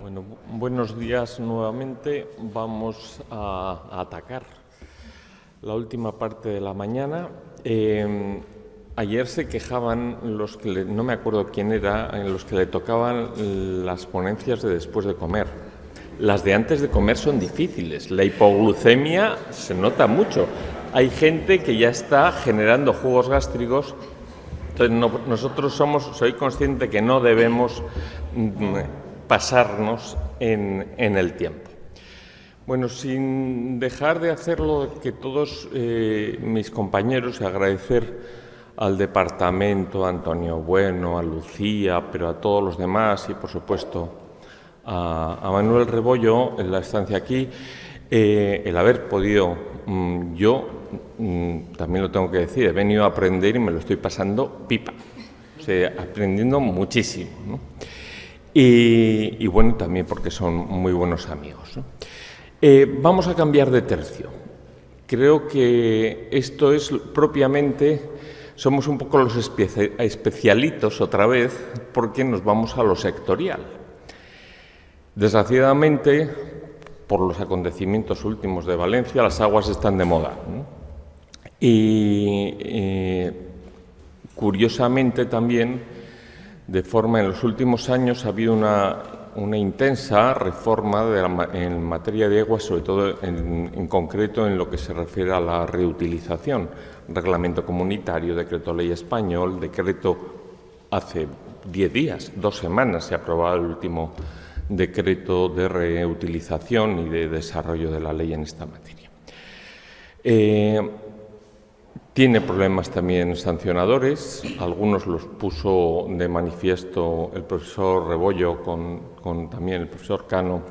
Bueno, buenos días nuevamente. Vamos a atacar la última parte de la mañana. Ayer se quejaban los que, no me acuerdo quién era, en los que le tocaban las ponencias de después de comer. Las de antes de comer son difíciles. La hipoglucemia se nota mucho. Hay gente que ya está generando jugos gástricos. Entonces soy consciente que no debemos pasarnos en el tiempo. Bueno, sin dejar de hacer lo que todos mis compañeros, y agradecer al departamento, a Antonio Bueno, a Lucía, pero a todos los demás y, por supuesto, a Manuel Rebollo en la estancia aquí, el haber podido, yo también lo tengo que decir, he venido a aprender y me lo estoy pasando pipa, o sea, aprendiendo muchísimo, ¿no? Y bueno, también porque son muy buenos amigos, ¿no? Vamos a cambiar de tercio. Creo que esto es propiamente, somos un poco los especialitos otra vez, porque nos vamos a lo sectorial. Desgraciadamente, por los acontecimientos últimos de Valencia, las aguas están de moda, ¿no? Y curiosamente también, en los últimos años ha habido una intensa reforma en materia de agua, sobre todo en concreto en lo que se refiere a la reutilización. Reglamento comunitario, decreto ley español, decreto hace 10 días, 2 semanas se ha aprobado el último decreto de reutilización y de desarrollo de la ley en esta materia. Tiene problemas también sancionadores, algunos los puso de manifiesto el profesor Rebollo con también el profesor Cano,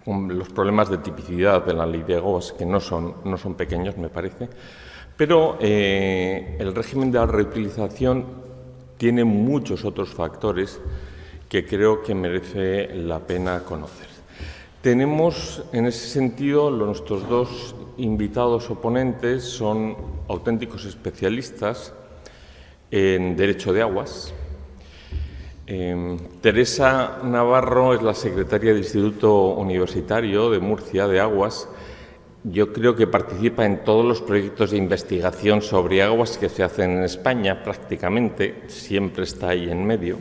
con los problemas de tipicidad de la ley de aguas, que no son pequeños, me parece, pero el régimen de la reutilización tiene muchos otros factores que creo que merece la pena conocer. Tenemos, en ese sentido, nuestros dos invitados o ponentes son auténticos especialistas en Derecho de Aguas. Teresa Navarro es la secretaria del Instituto Universitario de Murcia de Aguas. Yo creo que participa en todos los proyectos de investigación sobre aguas que se hacen en España, prácticamente, siempre está ahí en medio.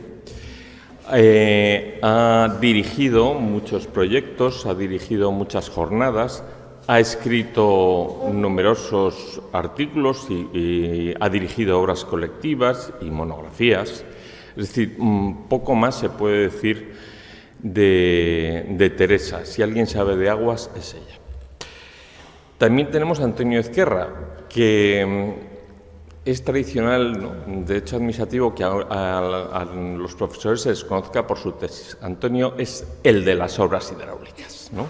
Ha dirigido muchos proyectos, ha dirigido muchas jornadas, ha escrito numerosos artículos y ha dirigido obras colectivas y monografías. Es decir, poco más se puede decir de Teresa. Si alguien sabe de aguas, es ella. También tenemos a Antonio Ezquerra, que es tradicional, ¿no?, derecho administrativo, que a los profesores se les conozca por su tesis. Antonio es el de las obras hidráulicas, ¿no?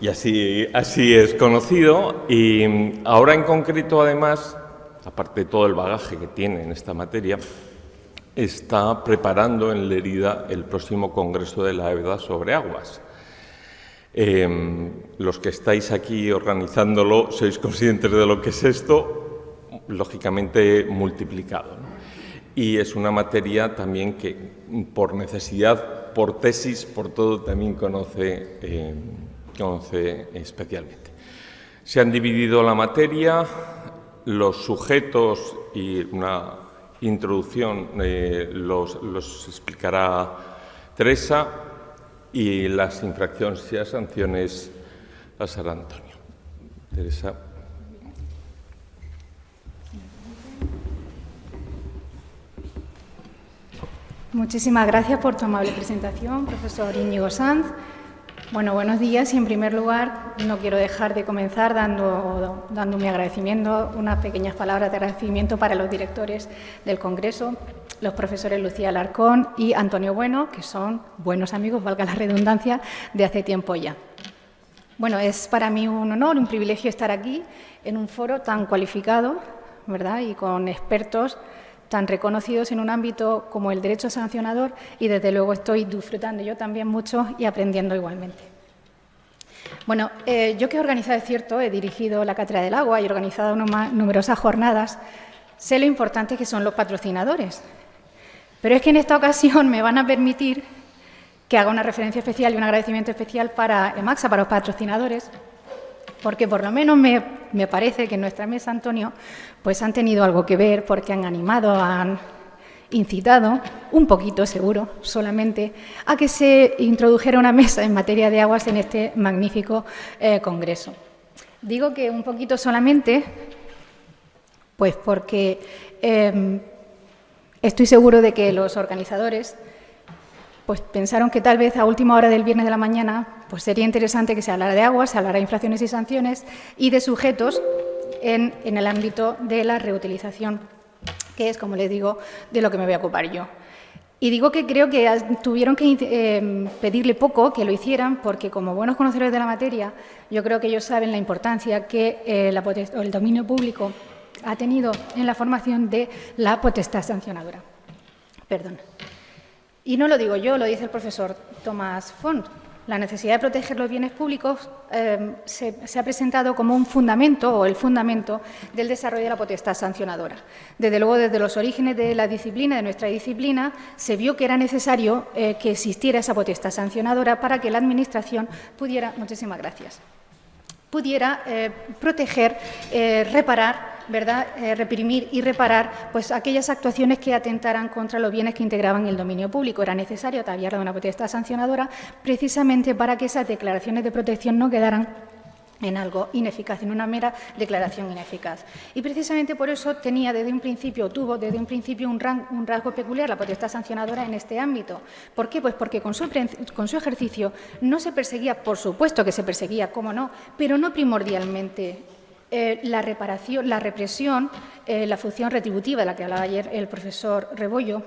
Y así es conocido. Y ahora en concreto, además, aparte de todo el bagaje que tiene en esta materia, está preparando en Lérida el próximo congreso de la EBDA sobre aguas. Los que estáis aquí organizándolo sois conscientes de lo que es esto, lógicamente multiplicado, ¿no? Y es una materia también que por necesidad, por tesis, por todo también conoce especialmente. Se han dividido la materia, los sujetos y una introducción los explicará Teresa, y las infracciones y las sanciones las hará Antonio. Teresa. Muchísimas gracias por tu amable presentación, profesor Íñigo Sanz. Bueno, buenos días y, en primer lugar, no quiero dejar de comenzar dando mi agradecimiento, unas pequeñas palabras de agradecimiento para los directores del Congreso, los profesores Lucía Alarcón y Antonio Bueno, que son buenos amigos, valga la redundancia, de hace tiempo ya. Bueno, es para mí un honor, un privilegio estar aquí en un foro tan cualificado, ¿verdad?, y con expertos tan reconocidos en un ámbito como el derecho sancionador, y desde luego estoy disfrutando yo también mucho y aprendiendo igualmente. Bueno, yo que he organizado, es cierto, he dirigido la Cátedra del Agua y he organizado numerosas jornadas, sé lo importante que son los patrocinadores, pero es que en esta ocasión me van a permitir que haga una referencia especial y un agradecimiento especial para EMACSA, para los patrocinadores, porque por lo menos me parece que en nuestra mesa, Antonio, pues han tenido algo que ver, porque han animado, han incitado, un poquito seguro, solamente, a que se introdujera una mesa en materia de aguas en este magnífico congreso. Digo que un poquito solamente, pues porque estoy seguro de que los organizadores pues pensaron que tal vez a última hora del viernes de la mañana pues sería interesante que se hablara de aguas, se hablara de infracciones y sanciones y de sujetos en el ámbito de la reutilización, que es, como les digo, de lo que me voy a ocupar yo. Y digo que creo que tuvieron que pedirle poco que lo hicieran, porque como buenos conocedores de la materia, yo creo que ellos saben la importancia que el dominio público ha tenido en la formación de la potestad sancionadora. Perdón. Y no lo digo yo, lo dice el profesor Tomás Font. La necesidad de proteger los bienes públicos se ha presentado como un fundamento o el fundamento del desarrollo de la potestad sancionadora. Desde luego, desde los orígenes de la disciplina, de nuestra disciplina, se vio que era necesario que existiera esa potestad sancionadora para que la Administración pudiera, muchísimas gracias, pudiera proteger, reparar, ¿verdad? Reprimir y reparar pues, aquellas actuaciones que atentaran contra los bienes que integraban el dominio público. Era necesario ataviarla de una potestad sancionadora precisamente para que esas declaraciones de protección no quedaran en algo ineficaz, en una mera declaración ineficaz. Y precisamente por eso tuvo desde un principio un rasgo peculiar la potestad sancionadora en este ámbito. ¿Por qué? Pues porque con su ejercicio no se perseguía, por supuesto que se perseguía, cómo no, pero no primordialmente la reparación, la represión, la función retributiva de la que hablaba ayer el profesor Rebollo.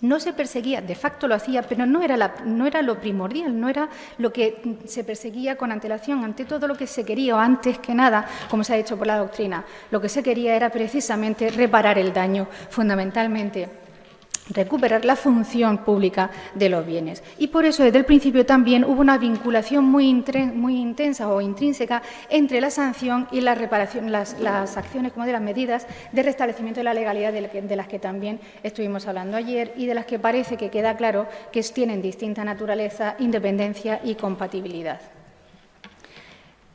No se perseguía, de facto lo hacía, pero no era lo primordial, no era lo que se perseguía con antelación. Ante todo lo que se quería, o antes que nada, como se ha dicho por la doctrina, lo que se quería era precisamente reparar el daño, fundamentalmente recuperar la función pública de los bienes. Y por eso, desde el principio también hubo una vinculación muy intensa o intrínseca entre la sanción y la reparación, las acciones como de las medidas de restablecimiento de la legalidad de las que también estuvimos hablando ayer y de las que parece que queda claro que tienen distinta naturaleza, independencia y compatibilidad.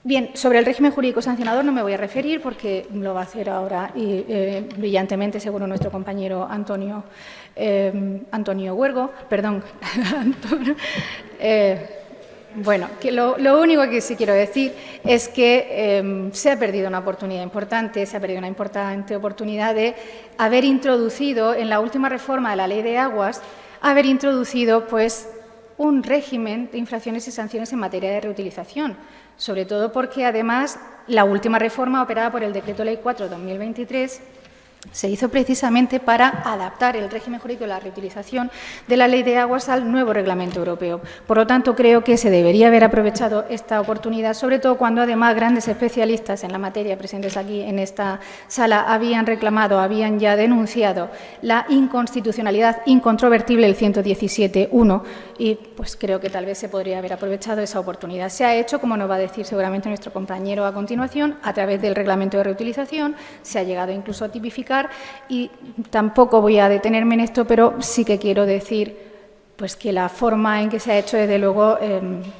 Bien, sobre el régimen jurídico sancionador no me voy a referir porque lo va a hacer ahora brillantemente, seguro, nuestro compañero Antonio Huergo. Perdón, Antonio. Bueno, que lo único que sí quiero decir es que se ha perdido una oportunidad importante, de haber introducido en la última reforma de la Ley de Aguas, pues un régimen de infracciones y sanciones en materia de reutilización, sobre todo porque, además, la última reforma operada por el Decreto Ley 4/2023 se hizo precisamente para adaptar el régimen jurídico de la reutilización de la Ley de Aguas al nuevo Reglamento Europeo. Por lo tanto, creo que se debería haber aprovechado esta oportunidad, sobre todo cuando, además, grandes especialistas en la materia presentes aquí en esta sala habían ya denunciado la inconstitucionalidad incontrovertible del 117.1 y pues creo que tal vez se podría haber aprovechado esa oportunidad. Se ha hecho, como nos va a decir seguramente nuestro compañero a continuación, a través del Reglamento de Reutilización, se ha llegado incluso a tipificar. Y tampoco voy a detenerme en esto, pero sí que quiero decir pues que la forma en que se ha hecho, desde luego,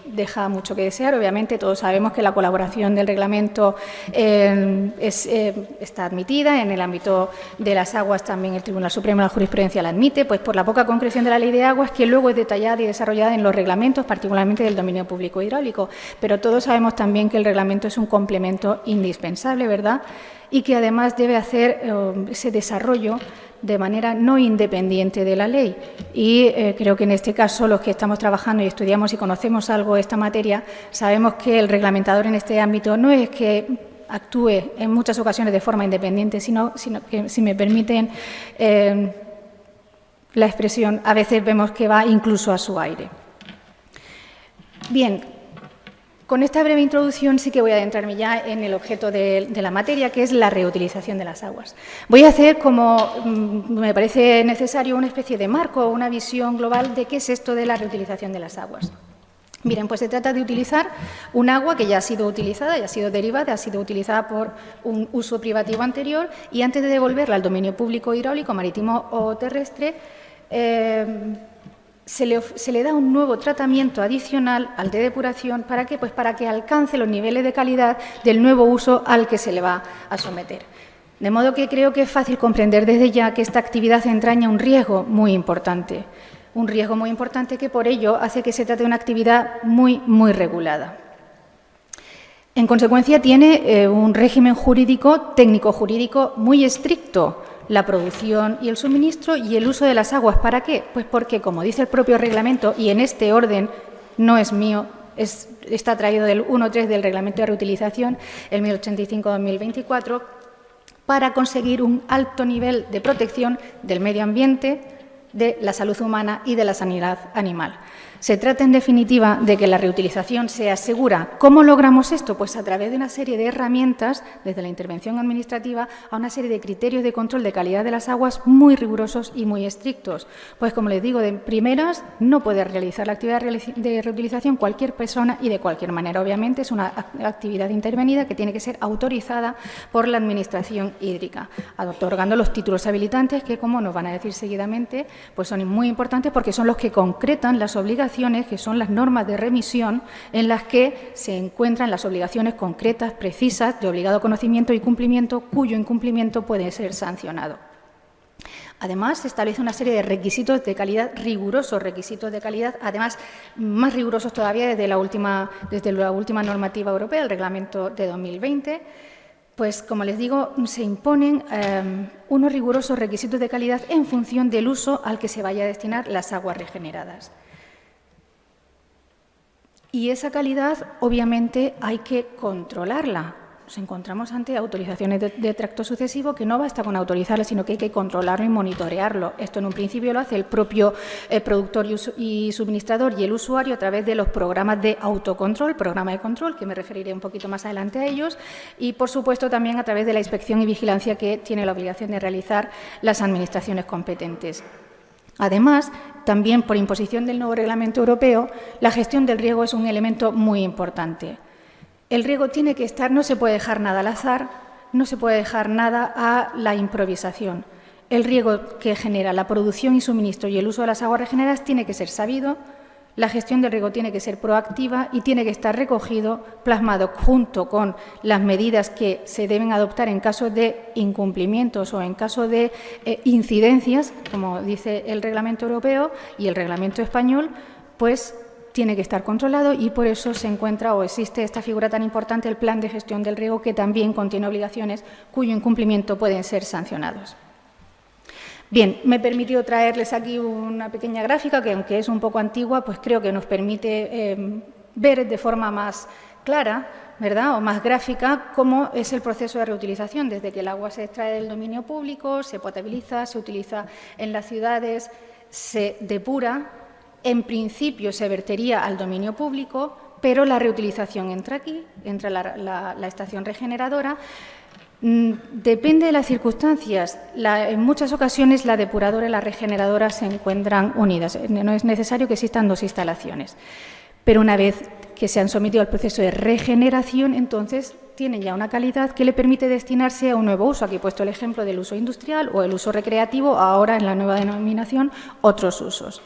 deja mucho que desear. Obviamente, todos sabemos que la colaboración del reglamento está admitida. En el ámbito de las aguas también el Tribunal Supremo de la Jurisprudencia la admite, pues por la poca concreción de la Ley de Aguas, que luego es detallada y desarrollada en los reglamentos, particularmente del dominio público hidráulico. Pero todos sabemos también que el reglamento es un complemento indispensable, ¿verdad?, y que además debe hacer ese desarrollo de manera no independiente de la ley. Y creo que en este caso los que estamos trabajando y estudiamos y conocemos algo de esta materia, sabemos que el reglamentador en este ámbito no es que actúe en muchas ocasiones de forma independiente, sino que, si me permiten la expresión, a veces vemos que va incluso a su aire. Bien. Con esta breve introducción sí que voy a adentrarme ya en el objeto de la materia, que es la reutilización de las aguas. Voy a hacer, como me parece necesario, una especie de marco o una visión global de qué es esto de la reutilización de las aguas. Miren, pues se trata de utilizar un agua que ya ha sido utilizada, ya ha sido derivada, ha sido utilizada por un uso privativo anterior y antes de devolverla al dominio público hidráulico, marítimo o terrestre, se le da un nuevo tratamiento adicional al de depuración. ¿Para qué? Pues para que alcance los niveles de calidad del nuevo uso al que se le va a someter. De modo que creo que es fácil comprender desde ya que esta actividad entraña un riesgo muy importante que por ello hace que se trate de una actividad muy regulada. En consecuencia, tiene un régimen jurídico, técnico-jurídico muy estricto, la producción y el suministro y el uso de las aguas. ¿Para qué? Pues porque, como dice el propio reglamento, y en este orden no es mío, está traído del 1.3 del Reglamento de Reutilización, el 1085-2024, para conseguir un alto nivel de protección del medio ambiente, de la salud humana y de la sanidad animal. Se trata, en definitiva, de que la reutilización sea segura. ¿Cómo logramos esto? Pues a través de una serie de herramientas, desde la intervención administrativa a una serie de criterios de control de calidad de las aguas muy rigurosos y muy estrictos. Pues, como les digo, de primeras, no puede realizar la actividad de reutilización cualquier persona y de cualquier manera. Obviamente, es una actividad intervenida que tiene que ser autorizada por la Administración hídrica, otorgando los títulos habilitantes que, como nos van a decir seguidamente, pues son muy importantes porque son los que concretan las obligaciones, que son las normas de remisión en las que se encuentran las obligaciones concretas, precisas, de obligado conocimiento y cumplimiento, cuyo incumplimiento puede ser sancionado. Además, se establece una serie de requisitos de calidad, rigurosos requisitos de calidad, además más rigurosos todavía desde la última normativa europea, el Reglamento de 2020. Pues, como les digo, se imponen unos rigurosos requisitos de calidad en función del uso al que se vaya a destinar las aguas regeneradas. Y esa calidad, obviamente, hay que controlarla. Nos encontramos ante autorizaciones de tracto sucesivo que no basta con autorizarlas, sino que hay que controlarlo y monitorearlo. Esto en un principio lo hace el propio productor y suministrador y el usuario a través de los programas de autocontrol, programa de control, que me referiré un poquito más adelante a ellos, y, por supuesto, también a través de la inspección y vigilancia que tiene la obligación de realizar las administraciones competentes. Además, también por imposición del nuevo Reglamento europeo, la gestión del riego es un elemento muy importante. El riego tiene que estar, no se puede dejar nada al azar, no se puede dejar nada a la improvisación. El riego que genera la producción y suministro y el uso de las aguas regeneradas tiene que ser sabido, la gestión del riego tiene que ser proactiva y tiene que estar recogido, plasmado junto con las medidas que se deben adoptar en caso de incumplimientos o en caso de incidencias, como dice el Reglamento europeo y el Reglamento español, pues tiene que estar controlado y por eso se encuentra o existe esta figura tan importante, el Plan de Gestión del Riego, que también contiene obligaciones cuyo incumplimiento pueden ser sancionados. Bien, me he permitido traerles aquí una pequeña gráfica que, aunque es un poco antigua, pues creo que nos permite ver de forma más clara, ¿verdad?, o más gráfica, cómo es el proceso de reutilización, desde que el agua se extrae del dominio público, se potabiliza, se utiliza en las ciudades, se depura. En principio se vertería al dominio público, pero la reutilización entra aquí, entra la estación regeneradora. Depende de las circunstancias. En muchas ocasiones la depuradora y la regeneradora se encuentran unidas. No es necesario que existan dos instalaciones. Pero una vez que se han sometido al proceso de regeneración, entonces tienen ya una calidad que le permite destinarse a un nuevo uso. Aquí he puesto el ejemplo del uso industrial o el uso recreativo, ahora en la nueva denominación, otros usos.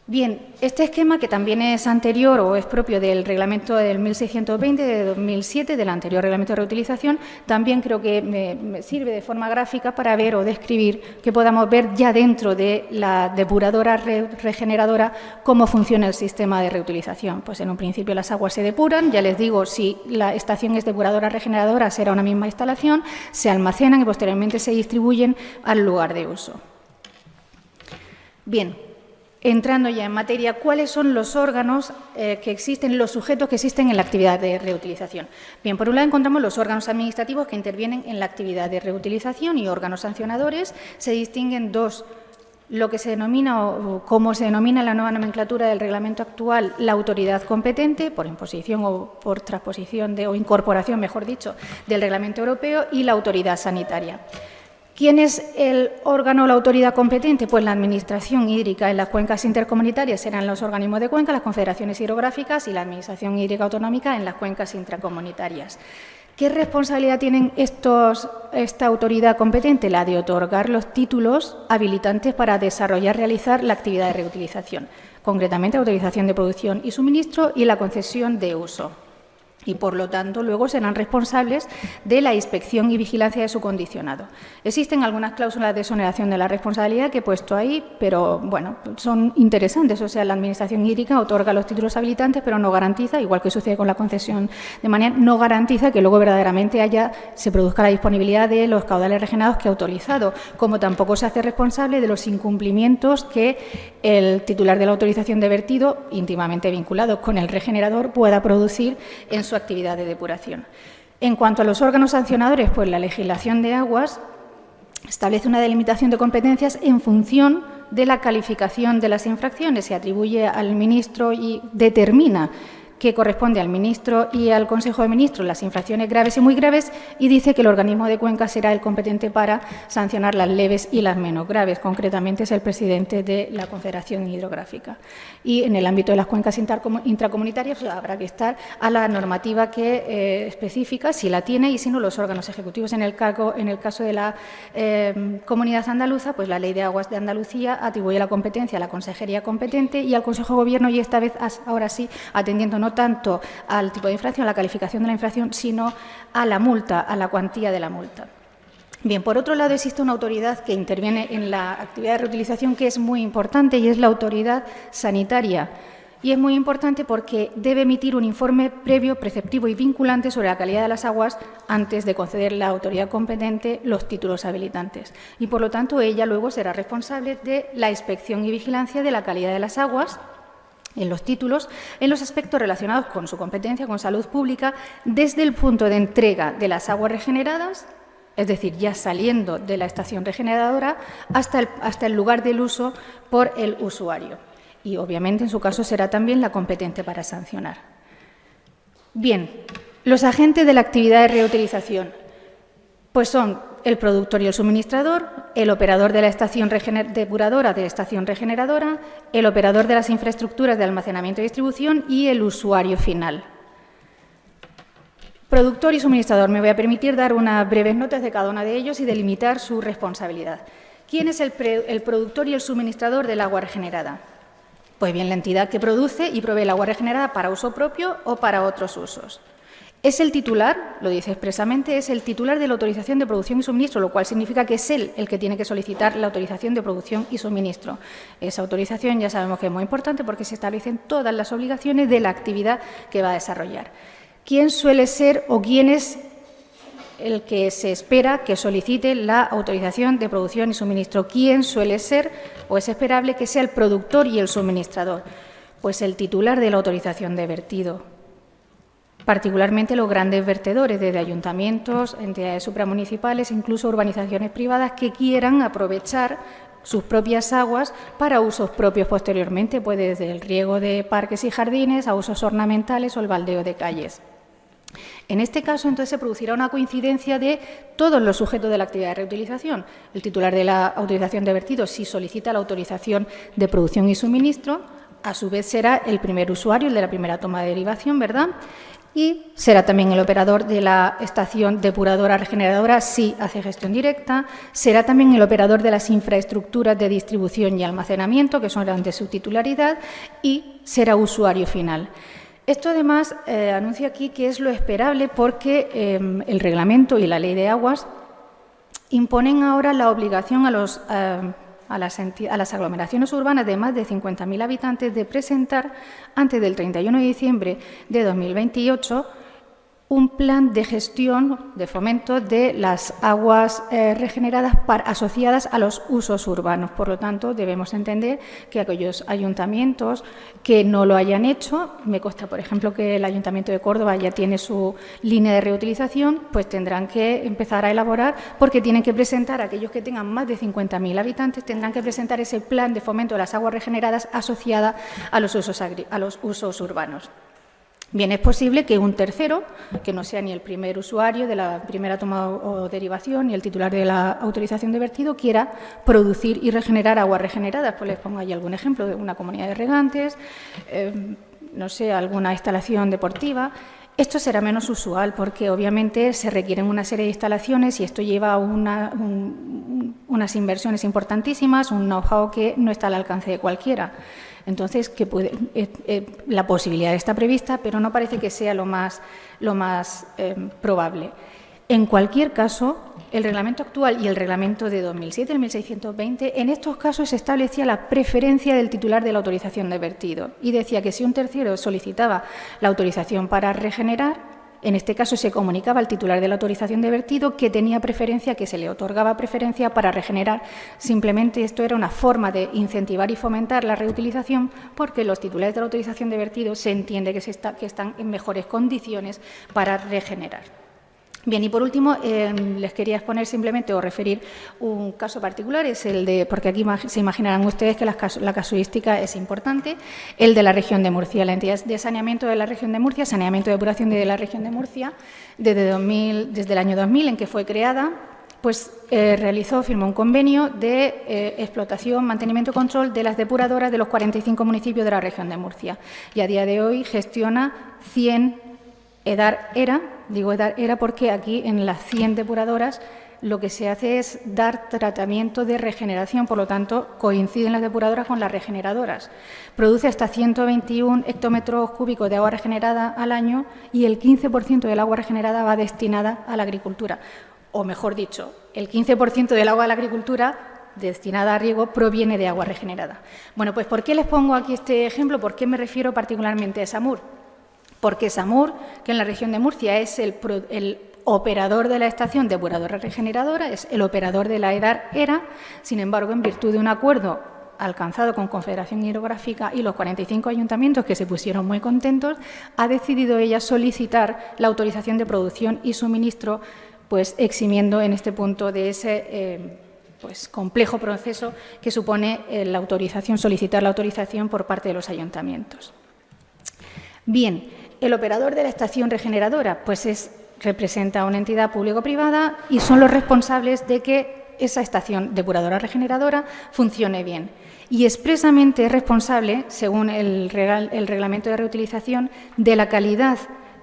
Bien, este esquema, que también es anterior o es propio del reglamento del 1620 de 2007, del anterior reglamento de reutilización, también creo que me sirve de forma gráfica para ver o describir, que podamos ver ya dentro de la depuradora regeneradora cómo funciona el sistema de reutilización. Pues en un principio las aguas se depuran, ya les digo, si la estación es depuradora regeneradora será una misma instalación, se almacenan y posteriormente se distribuyen al lugar de uso. Bien. Entrando ya en materia, ¿cuáles son los órganos que existen, los sujetos que existen en la actividad de reutilización? Bien, por un lado encontramos los órganos administrativos que intervienen en la actividad de reutilización y órganos sancionadores. Se distinguen dos, lo que se denomina o como se denomina en la nueva nomenclatura del reglamento actual, la autoridad competente, por imposición o por transposición o incorporación, mejor dicho, del reglamento europeo, y la autoridad sanitaria. ¿Quién es el órgano o la autoridad competente? Pues la Administración hídrica en las cuencas intercomunitarias serán los organismos de cuenca, las confederaciones hidrográficas, y la Administración hídrica autonómica en las cuencas intracomunitarias. ¿Qué responsabilidad tienen esta autoridad competente? La de otorgar los títulos habilitantes para desarrollar, realizar la actividad de reutilización, concretamente la autorización de producción y suministro y la concesión de uso. Y, por lo tanto, luego serán responsables de la inspección y vigilancia de su condicionado. Existen algunas cláusulas de exoneración de la responsabilidad que he puesto ahí, pero, bueno, son interesantes. O sea, la Administración hídrica otorga los títulos habilitantes, pero no garantiza, igual que sucede con la concesión de manera, no garantiza que luego verdaderamente se produzca la disponibilidad de los caudales regenerados que ha autorizado, como tampoco se hace responsable de los incumplimientos que el titular de la autorización de vertido, íntimamente vinculado con el regenerador, pueda producir en su actividad de depuración. En cuanto a los órganos sancionadores, pues la legislación de aguas establece una delimitación de competencias en función de la calificación de las infracciones. Se atribuye al ministro y determina que corresponde al ministro y al Consejo de Ministros las infracciones graves y muy graves, y dice que el organismo de cuenca será el competente para sancionar las leves y las menos graves. Concretamente es el presidente de la Confederación Hidrográfica. Y en el ámbito de las cuencas intracomunitarias pues, habrá que estar a la normativa que específica, si la tiene, y si no, los órganos ejecutivos. En el caso de la Comunidad Andaluza, pues la Ley de Aguas de Andalucía atribuye la competencia a la Consejería competente y al Consejo de Gobierno, y esta vez, ahora sí, atendiendo no tanto al tipo de infracción, a la calificación de la infracción, sino a la multa, a la cuantía de la multa. Bien, por otro lado, existe una autoridad que interviene en la actividad de reutilización que es muy importante, y es la autoridad sanitaria. Y es muy importante porque debe emitir un informe previo, preceptivo y vinculante sobre la calidad de las aguas antes de conceder la autoridad competente los títulos habilitantes. Y, por lo tanto, ella luego será responsable de la inspección y vigilancia de la calidad de las aguas en los títulos, en los aspectos relacionados con su competencia, con salud pública, desde el punto de entrega de las aguas regeneradas, es decir, ya saliendo de la estación regeneradora, hasta el lugar del uso por el usuario. Y, obviamente, en su caso, será también la competente para sancionar. Bien, los agentes de la actividad de reutilización pues son el productor y el suministrador, el operador de la estación depuradora de la estación regeneradora, el operador de las infraestructuras de almacenamiento y distribución y el usuario final. Productor y suministrador. Me voy a permitir dar unas breves notas de cada uno de ellos y delimitar su responsabilidad. ¿Quién es el productor y el suministrador del agua regenerada? Pues bien, la entidad que produce y provee el agua regenerada para uso propio o para otros usos. Es el titular, lo dice expresamente, es el titular de la autorización de producción y suministro, lo cual significa que es él el que tiene que solicitar la autorización de producción y suministro. Esa autorización ya sabemos que es muy importante porque se establecen todas las obligaciones de la actividad que va a desarrollar. ¿Quién suele ser o quién es el que se espera que solicite la autorización de producción y suministro? ¿Quién suele ser o es esperable que sea el productor y el suministrador? Pues el titular de la autorización de vertido. Particularmente los grandes vertedores, desde ayuntamientos, entidades supramunicipales, incluso urbanizaciones privadas que quieran aprovechar sus propias aguas para usos propios posteriormente, pues desde el riego de parques y jardines a usos ornamentales o el baldeo de calles. En este caso, entonces, se producirá una coincidencia de todos los sujetos de la actividad de reutilización. El titular de la autorización de vertido, si solicita la autorización de producción y suministro, a su vez será el primer usuario, el de la primera toma de derivación, ¿verdad? Y será también el operador de la estación depuradora regeneradora si hace gestión directa, será también el operador de las infraestructuras de distribución y almacenamiento, que son de su titularidad, y será usuario final. Esto, además, anuncia aquí que es lo esperable porque el reglamento y la ley de aguas imponen ahora la obligación a las aglomeraciones urbanas de más de 50.000 habitantes de presentar antes del 31 de diciembre de 2028 un plan de gestión, de fomento de las aguas regeneradas asociadas a los usos urbanos. Por lo tanto, debemos entender que aquellos ayuntamientos que no lo hayan hecho, me consta, por ejemplo, que el Ayuntamiento de Córdoba ya tiene su línea de reutilización, pues tendrán que empezar a elaborar, porque tienen que presentar, aquellos que tengan más de 50.000 habitantes, tendrán que presentar ese plan de fomento de las aguas regeneradas asociada a los usos urbanos. Bien, es posible que un tercero, que no sea ni el primer usuario de la primera toma o derivación ni el titular de la autorización de vertido, quiera producir y regenerar aguas regeneradas. Pues les pongo ahí algún ejemplo de una comunidad de regantes, no sé, alguna instalación deportiva. Esto será menos usual porque obviamente se requieren una serie de instalaciones y esto lleva a unas inversiones importantísimas, un know-how que no está al alcance de cualquiera. Entonces, la posibilidad está prevista, pero no parece que sea lo más probable. En cualquier caso, el reglamento actual y el reglamento de 2007, el 1620, en estos casos se establecía la preferencia del titular de la autorización de vertido y decía que si un tercero solicitaba la autorización para regenerar, en este caso se comunicaba al titular de la autorización de vertido que tenía preferencia, que se le otorgaba preferencia para regenerar. Simplemente esto era una forma de incentivar y fomentar la reutilización porque los titulares de la autorización de vertido se entiende que están en mejores condiciones para regenerar. Bien, y por último, les quería exponer simplemente o referir un caso particular, es el de, porque aquí se imaginarán ustedes que la casuística es importante, el de la región de Murcia, la entidad de saneamiento de la región de Murcia, saneamiento de depuración de la región de Murcia, desde el año 2000 en que fue creada, pues firmó un convenio de explotación, mantenimiento y control de las depuradoras de los 45 municipios de la región de Murcia y a día de hoy gestiona 100 EDAR-ERA, digo EDAR-ERA porque aquí en las 100 depuradoras lo que se hace es dar tratamiento de regeneración, por lo tanto coinciden las depuradoras con las regeneradoras. Produce hasta 121 hectómetros cúbicos de agua regenerada al año y el 15% del agua regenerada va destinada a la agricultura. O mejor dicho, el 15% del agua de la agricultura destinada a riego proviene de agua regenerada. Bueno, pues ¿por qué les pongo aquí este ejemplo? ¿Por qué me refiero particularmente a Samur? Porque Samur, que en la región de Murcia es el operador de la estación depuradora regeneradora, es el operador de la EDAR-ERA, sin embargo, en virtud de un acuerdo alcanzado con Confederación Hidrográfica y los 45 ayuntamientos que se pusieron muy contentos, ha decidido ella solicitar la autorización de producción y suministro, pues eximiendo en este punto de ese complejo proceso que supone solicitar la autorización por parte de los ayuntamientos. Bien, el operador de la estación regeneradora pues representa a una entidad público-privada y son los responsables de que esa estación depuradora regeneradora funcione bien. Y expresamente es responsable, según el reglamento de reutilización, de la calidad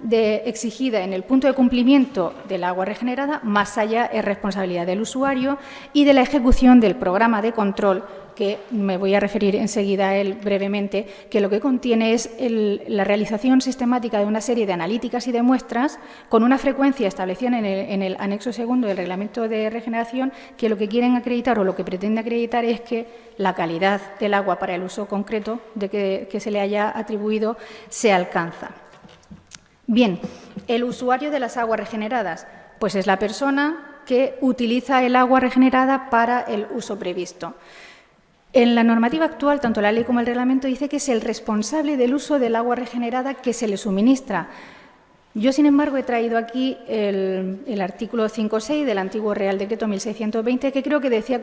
exigida en el punto de cumplimiento del agua regenerada, más allá es responsabilidad del usuario y de la ejecución del programa de control, que me voy a referir enseguida a él brevemente, que lo que contiene es la realización sistemática de una serie de analíticas y de muestras con una frecuencia establecida en el anexo segundo del reglamento de regeneración, que lo que quieren acreditar o lo que pretende acreditar es que la calidad del agua para el uso concreto que se le haya atribuido se alcanza. Bien, el usuario de las aguas regeneradas, pues es la persona que utiliza el agua regenerada para el uso previsto. En la normativa actual, tanto la ley como el reglamento dice que es el responsable del uso del agua regenerada que se le suministra. Yo, sin embargo, he traído aquí el artículo 5.6 del antiguo Real Decreto 1620, que creo que decía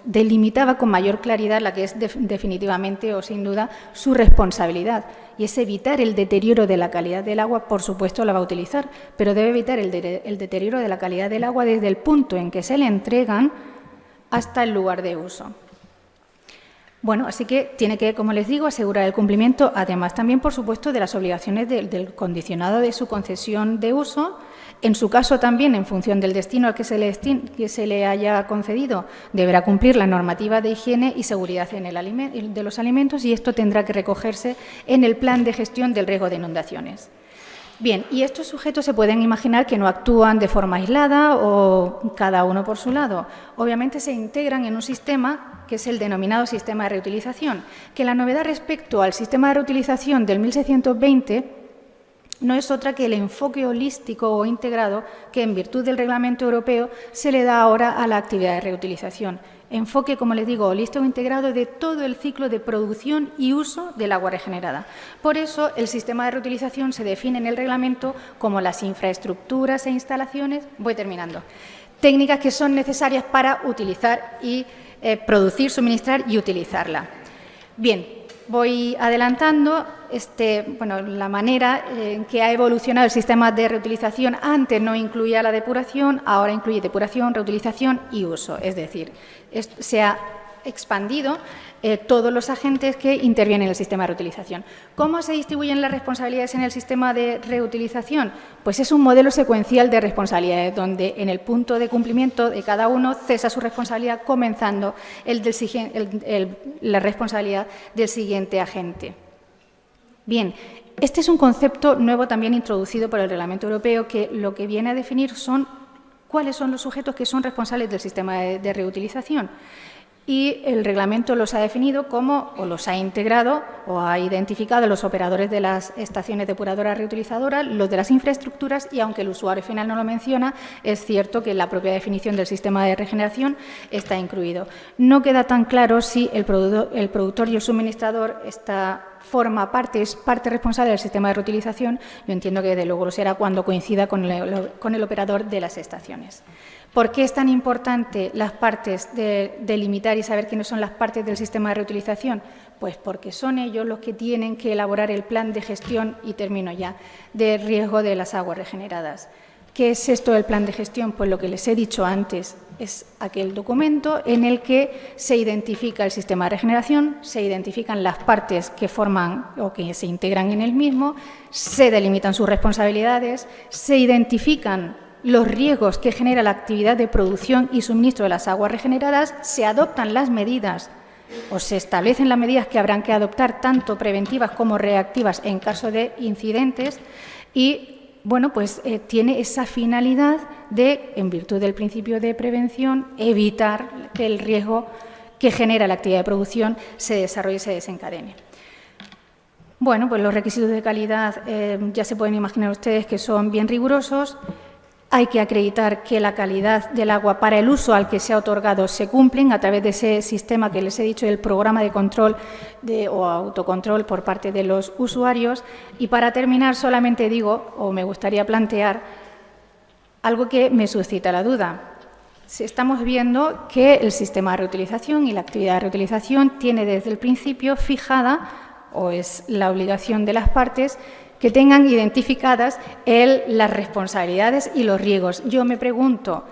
delimitaba con mayor claridad la que es definitivamente o sin duda su responsabilidad, y es evitar el deterioro de la calidad del agua. Por supuesto la va a utilizar, pero debe evitar el deterioro de la calidad del agua desde el punto en que se le entregan hasta el lugar de uso. Bueno, así que tiene que, como les digo, asegurar el cumplimiento, además también, por supuesto, de las obligaciones del condicionado de su concesión de uso. En su caso también, en función del destino al que se le haya concedido, deberá cumplir la normativa de higiene y seguridad de los alimentos, y esto tendrá que recogerse en el plan de gestión del riesgo de inundaciones. Bien, y estos sujetos se pueden imaginar que no actúan de forma aislada o cada uno por su lado. Obviamente se integran en un sistema que es el denominado sistema de reutilización, que la novedad respecto al sistema de reutilización del 1620 no es otra que el enfoque holístico o integrado que, en virtud del reglamento europeo, se le da ahora a la actividad de reutilización. Enfoque, como les digo, holístico integrado de todo el ciclo de producción y uso del agua regenerada. Por eso, el sistema de reutilización se define en el reglamento como las infraestructuras e instalaciones, técnicas que son necesarias para utilizar y producir, suministrar y utilizarla. Bien, voy adelantando la manera en que ha evolucionado el sistema de reutilización. Antes no incluía la depuración, ahora incluye depuración, reutilización y uso. Es decir, se ha expandido todos los agentes que intervienen en el sistema de reutilización. ¿Cómo se distribuyen las responsabilidades en el sistema de reutilización? Pues es un modelo secuencial de responsabilidades, donde en el punto de cumplimiento de cada uno cesa su responsabilidad, comenzando la responsabilidad del siguiente agente. Bien, este es un concepto nuevo también introducido por el Reglamento Europeo, que lo que viene a definir son cuáles son los sujetos que son responsables del sistema de reutilización. Y el reglamento los ha definido como, o los ha integrado, o ha identificado los operadores de las estaciones depuradoras reutilizadoras, los de las infraestructuras, y aunque el usuario final no lo menciona, es cierto que en la propia definición del sistema de regeneración está incluido. No queda tan claro si el productor y el suministrador forma parte, es parte responsable del sistema de reutilización. Yo entiendo que desde luego lo será cuando coincida con el operador de las estaciones. ¿Por qué es tan importante las partes de delimitar y saber quiénes son las partes del sistema de reutilización? Pues porque son ellos los que tienen que elaborar el plan de gestión, y termino ya, de riesgo de las aguas regeneradas. ¿Qué es esto del plan de gestión? Pues lo que les he dicho antes, es aquel documento en el que se identifica el sistema de regeneración, se identifican las partes que forman o que se integran en el mismo, se delimitan sus responsabilidades, se identifican los riesgos que genera la actividad de producción y suministro de las aguas regeneradas, se adoptan las medidas o se establecen las medidas que habrán que adoptar, tanto preventivas como reactivas en caso de incidentes, y bueno, pues tiene esa finalidad de, en virtud del principio de prevención, evitar que el riesgo que genera la actividad de producción se desarrolle y se desencadene. Bueno, pues los requisitos de calidad ya se pueden imaginar ustedes que son bien rigurosos. Hay que acreditar que la calidad del agua para el uso al que se ha otorgado se cumplen a través de ese sistema que les he dicho, del programa de control o autocontrol por parte de los usuarios. Y para terminar, solamente digo, o me gustaría plantear, algo que me suscita la duda. Estamos viendo que el sistema de reutilización y la actividad de reutilización tiene desde el principio fijada, o es la obligación de las partes, que tengan identificadas las responsabilidades y los riesgos. Yo me pregunto,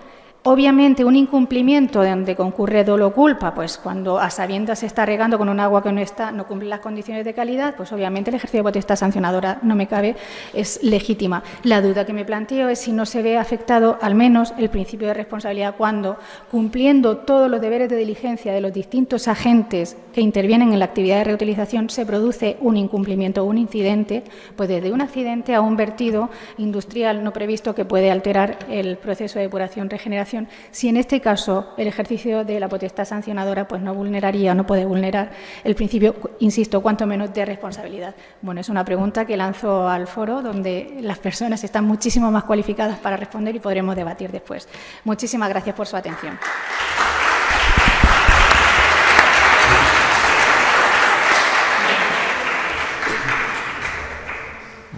obviamente un incumplimiento donde concurre dolo o culpa, pues cuando a sabiendas se está regando con un agua que no cumple las condiciones de calidad, pues obviamente el ejercicio de potestad sancionadora, no me cabe, es legítima. La duda que me planteo es si no se ve afectado al menos el principio de responsabilidad cuando, cumpliendo todos los deberes de diligencia de los distintos agentes que intervienen en la actividad de reutilización, se produce un incumplimiento o un incidente, pues desde un accidente a un vertido industrial no previsto que puede alterar el proceso de depuración-regeneración. Si en este caso el ejercicio de la potestad sancionadora pues no vulneraría o no puede vulnerar el principio, insisto, cuanto menos de responsabilidad. Bueno, es una pregunta que lanzo al foro donde las personas están muchísimo más cualificadas para responder y podremos debatir después. Muchísimas gracias por su atención.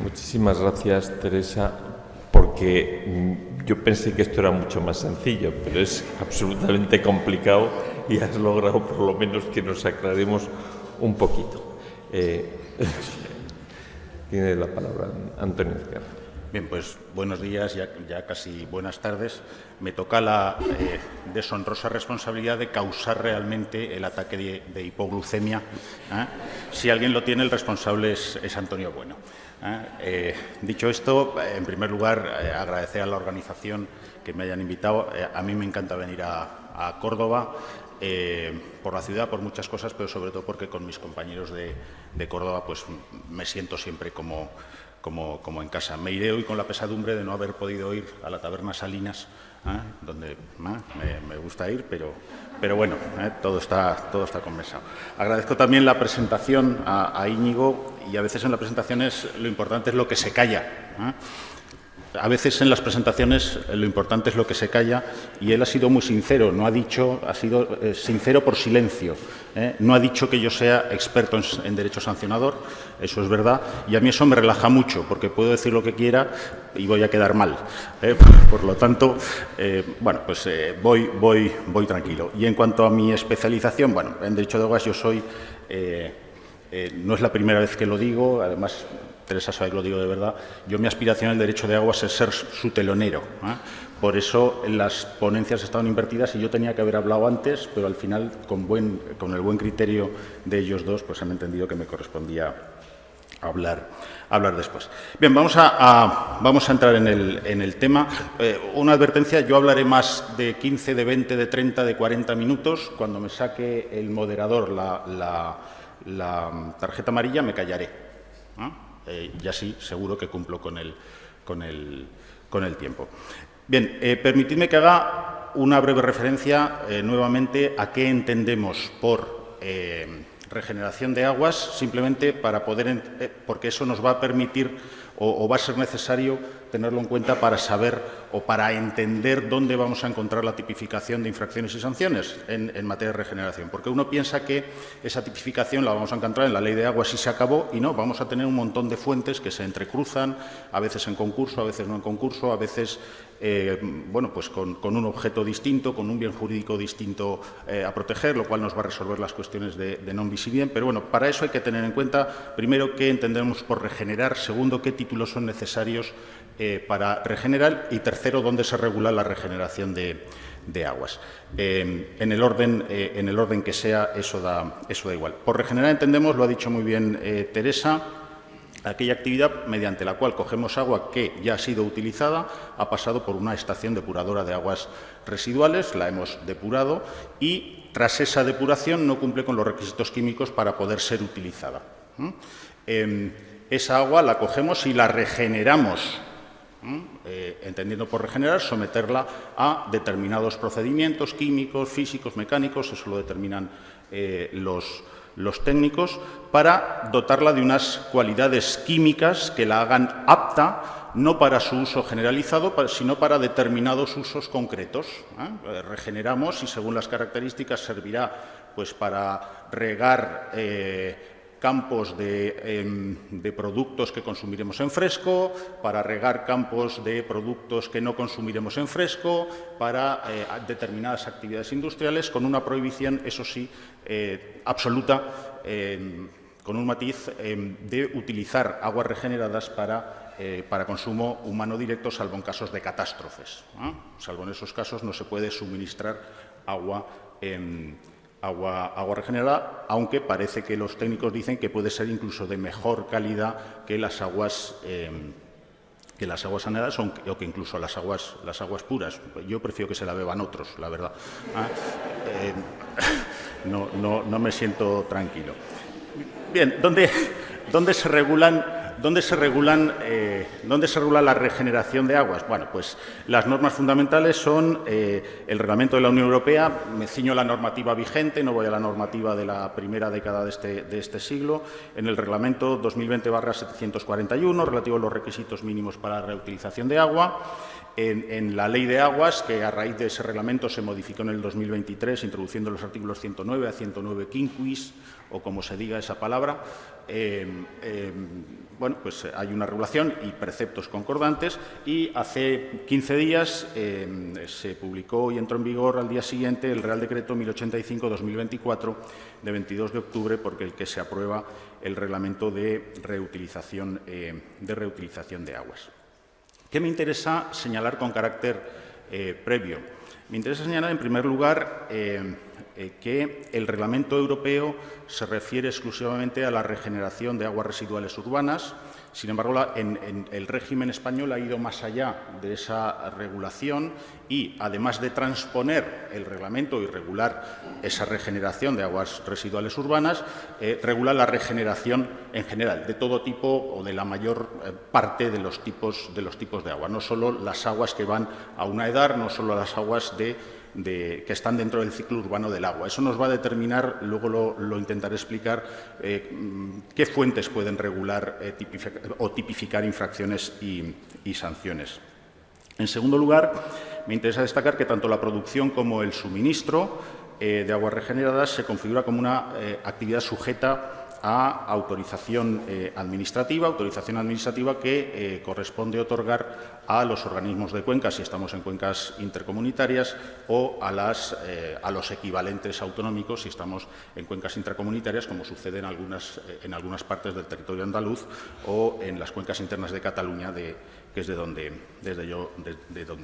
Muchísimas gracias, Teresa, porque yo pensé que esto era mucho más sencillo, pero es absolutamente complicado y has logrado por lo menos que nos aclaremos un poquito. Tiene la palabra Antonio Ezquerra. Bien, pues buenos días, ya casi buenas tardes. Me toca la deshonrosa responsabilidad de causar realmente el ataque de hipoglucemia. Si alguien lo tiene, el responsable es Antonio Bueno. Dicho esto, en primer lugar, agradecer a la organización que me hayan invitado. A mí me encanta venir a Córdoba, por la ciudad, por muchas cosas, pero sobre todo porque con mis compañeros de Córdoba pues me siento siempre como en casa. Me iré hoy con la pesadumbre de no haber podido ir a la taberna Salinas, donde me gusta ir, pero bueno, todo está conversado. Agradezco también la presentación a Íñigo, y a veces en las presentaciones lo importante es lo que se calla. A veces en las presentaciones lo importante es lo que se calla, y él ha sido muy sincero, ha sido sincero por silencio. No ha dicho que yo sea experto en derecho sancionador, eso es verdad, y a mí eso me relaja mucho, porque puedo decir lo que quiera y voy a quedar mal. Por lo tanto, bueno, pues voy tranquilo. Y en cuanto a mi especialización, bueno, en derecho de aguas yo soy No es la primera vez que lo digo, además, Teresa sabe que lo digo de verdad. Yo, mi aspiración en el derecho de aguas es ser su telonero. Por eso las ponencias estaban invertidas y yo tenía que haber hablado antes, pero al final, con el buen criterio de ellos dos, pues han entendido que me correspondía hablar después. Bien, vamos a entrar en el tema. Una advertencia: yo hablaré más de 15, de 20, de 30, de 40 minutos. Cuando me saque el moderador la tarjeta amarilla, me callaré. Y así seguro que cumplo con el tiempo. Bien, permitidme que haga una breve referencia nuevamente a qué entendemos por regeneración de aguas, simplemente para poder, porque eso nos va a permitir o va a ser necesario tenerlo en cuenta para saber o para entender dónde vamos a encontrar la tipificación de infracciones y sanciones en materia de regeneración. Porque uno piensa que esa tipificación la vamos a encontrar en la Ley de Aguas y se acabó, y no, vamos a tener un montón de fuentes que se entrecruzan, a veces en concurso, a veces no en concurso, a veces bueno, pues con un objeto distinto, con un bien jurídico distinto a proteger, lo cual nos va a resolver las cuestiones de non bis in idem. Pero bueno, para eso hay que tener en cuenta, primero, qué entendemos por regenerar; segundo, qué títulos son necesarios para regenerar; y tercero, dónde se regula la regeneración de aguas. En el orden que sea, eso da igual. Por regenerar entendemos, lo ha dicho muy bien Teresa, aquella actividad mediante la cual cogemos agua que ya ha sido utilizada, ha pasado por una estación depuradora de aguas residuales, la hemos depurado y, tras esa depuración, no cumple con los requisitos químicos para poder ser utilizada. Esa agua la cogemos y la regeneramos. Entendiendo por regenerar, someterla a determinados procedimientos químicos, físicos, mecánicos, eso lo determinan los técnicos, para dotarla de unas cualidades químicas que la hagan apta, no para su uso generalizado, sino para determinados usos concretos. Regeneramos y, según las características, servirá pues para regar campos de productos que consumiremos en fresco, para regar campos de productos que no consumiremos en fresco, para determinadas actividades industriales, con una prohibición, eso sí, absoluta, con un matiz, de utilizar aguas regeneradas para consumo humano directo, salvo en casos de catástrofes. Salvo en esos casos no se puede suministrar agua regenerada, aunque parece que los técnicos dicen que puede ser incluso de mejor calidad que las aguas saneadas, o que incluso las aguas puras. Yo prefiero que se la beban otros, la verdad. No me siento tranquilo. Bien, ¿dónde se regula la regeneración de aguas? Bueno, pues las normas fundamentales son el Reglamento de la Unión Europea. Me ciño a la normativa vigente, no voy a la normativa de la primera década de este siglo. En el Reglamento 2020/741, relativo a los requisitos mínimos para la reutilización de agua. En la Ley de Aguas, que a raíz de ese reglamento se modificó en el 2023, introduciendo los artículos 109 a 109 quinquis, o como se diga esa palabra, bueno, pues hay una regulación y preceptos concordantes, y hace 15 días se publicó y entró en vigor al día siguiente el Real Decreto 1085/2024 de 22 de octubre, por el que se aprueba el reglamento de reutilización de aguas. ¿Qué me interesa señalar con carácter previo? Me interesa señalar, en primer lugar, que el Reglamento Europeo se refiere exclusivamente a la regeneración de aguas residuales urbanas. Sin embargo, en el régimen español ha ido más allá de esa regulación y, además de transponer el reglamento y regular esa regeneración de aguas residuales urbanas, regula la regeneración en general, de todo tipo o de la mayor parte de los tipos de agua. No solo las aguas que van a una edar, no solo las aguas que están dentro del ciclo urbano del agua. Eso nos va a determinar, luego lo intentaré explicar, qué fuentes pueden regular o tipificar infracciones y sanciones. En segundo lugar, me interesa destacar que tanto la producción como el suministro de aguas regeneradas se configura como una actividad sujeta a autorización administrativa que corresponde otorgar a los organismos de cuencas, si estamos en cuencas intercomunitarias, o a los equivalentes autonómicos, si estamos en cuencas intracomunitarias, como sucede en algunas partes del territorio andaluz o en las cuencas internas de Cataluña, que es de donde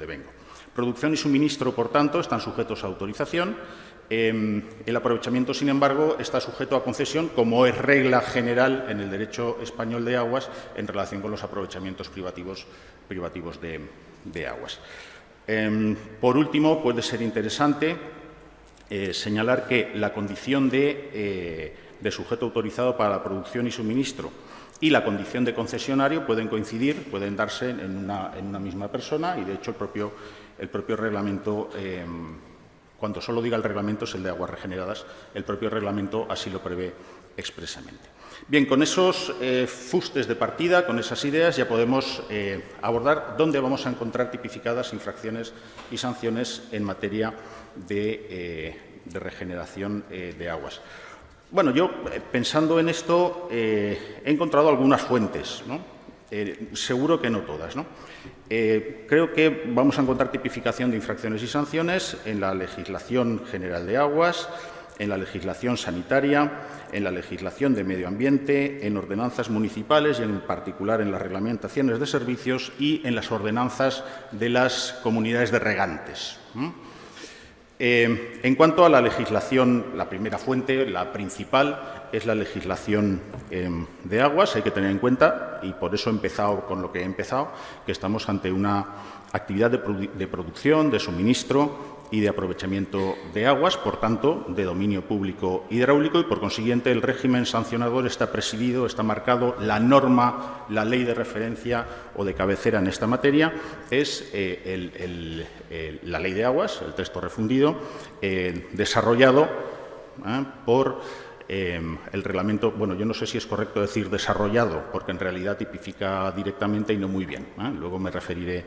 vengo. Producción y suministro, por tanto, están sujetos a autorización. El aprovechamiento, sin embargo, está sujeto a concesión, como es regla general en el derecho español de aguas en relación con los aprovechamientos privativos de aguas. Por último, puede ser interesante señalar que la condición de sujeto autorizado para la producción y suministro y la condición de concesionario pueden coincidir, pueden darse en una misma persona, y, de hecho, el propio reglamento, cuando solo diga el reglamento, es el de aguas regeneradas, el propio reglamento así lo prevé expresamente. Bien, con esos fustes de partida, con esas ideas, ya podemos abordar dónde vamos a encontrar tipificadas infracciones y sanciones en materia de regeneración de aguas. Bueno, yo, pensando en esto, he encontrado algunas fuentes, ¿no? Seguro que no todas, ¿no? Creo que vamos a encontrar tipificación de infracciones y sanciones en la legislación general de aguas, en la legislación sanitaria, en la legislación de medio ambiente, en ordenanzas municipales y, en particular, en las reglamentaciones de servicios y en las ordenanzas de las comunidades de regantes. En cuanto a la legislación, la primera fuente, la principal, es la legislación de aguas. Hay que tener en cuenta, y por eso he empezado con lo que he empezado, que estamos ante una actividad de producción, de suministro y de aprovechamiento de aguas, por tanto, de dominio público hidráulico, y, por consiguiente, el régimen sancionador está presidido, está marcado, la norma, la ley de referencia o de cabecera en esta materia es la Ley de Aguas, el texto refundido, desarrollado por el reglamento. Bueno, yo no sé si es correcto decir desarrollado, porque en realidad tipifica directamente y no muy bien. Luego me referiré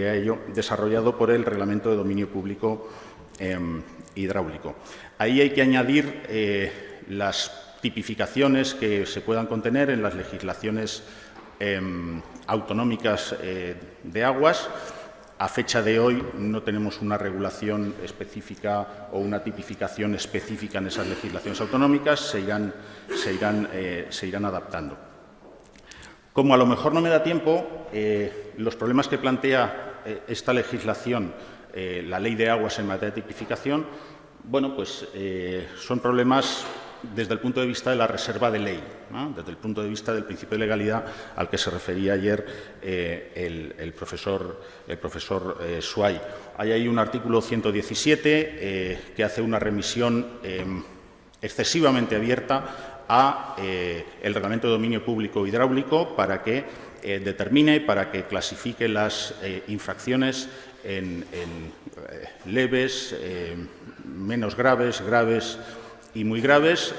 a ello. Desarrollado por el Reglamento de Dominio Público Hidráulico. Ahí hay que añadir las tipificaciones que se puedan contener en las legislaciones autonómicas de aguas. A fecha de hoy no tenemos una regulación específica o una tipificación específica en esas legislaciones autonómicas, se irán adaptando. Como a lo mejor no me da tiempo, los problemas que plantea esta legislación, la Ley de Aguas en materia de tipificación, bueno, pues son problemas desde el punto de vista de la reserva de ley, ¿no? Desde el punto de vista del principio de legalidad al que se refería ayer el profesor Suay. Hay ahí un artículo 117 que hace una remisión excesivamente abierta a el Reglamento de Dominio Público Hidráulico para que determine, para que clasifique las infracciones en leves, menos graves, graves y muy graves,